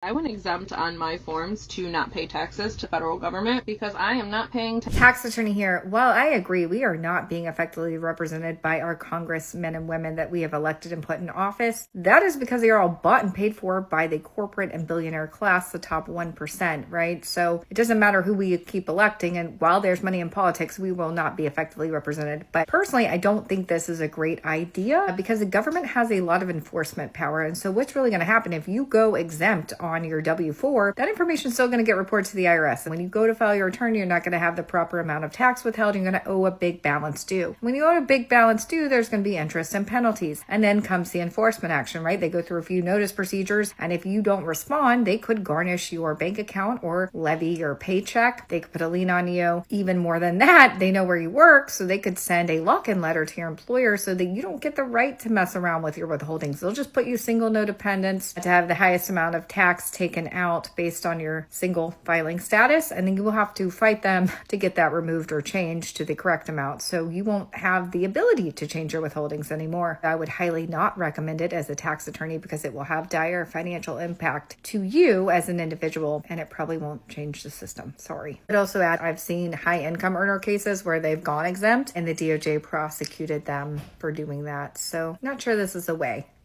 I went exempt on my forms to not pay taxes to federal government because I am not paying tax attorney here. While I agree we are not being effectively represented by our congressmen and women that we have elected and put in office, that is because they are all bought and paid for by the corporate and billionaire class, the top 1%, right? So it doesn't matter who we keep electing, and while there's money in politics, we will not be effectively represented. But personally, I don't think this is a great idea because the government has a lot of enforcement power. And so what's really going to happen if you go exempt on your W-4, that information is still going to get reported to the IRS. And when you go to file your return, you're not going to have the proper amount of tax withheld. You're going to owe a big balance due. When you owe a big balance due, there's going to be interest and penalties. And then comes the enforcement action, right? They go through a few notice procedures. And if you don't respond, they could garnish your bank account or levy your paycheck. They could put a lien on you. Even more than that, they know where you work. So they could send a lock-in letter to your employer so that you don't get the right to mess around with your withholdings. They'll just put you single no dependents to have the highest amount of tax taken out based on your single filing status, and then you will have to fight them to get that removed or changed to the correct amount. So you won't have the ability to change your withholdings anymore. I would highly not recommend it as a tax attorney because it will have dire financial impact to you as an individual, and it probably won't change the system. Sorry. I'd also add, I've seen high income earner cases where they've gone exempt and the DOJ prosecuted them for doing that. So not sure this is the way.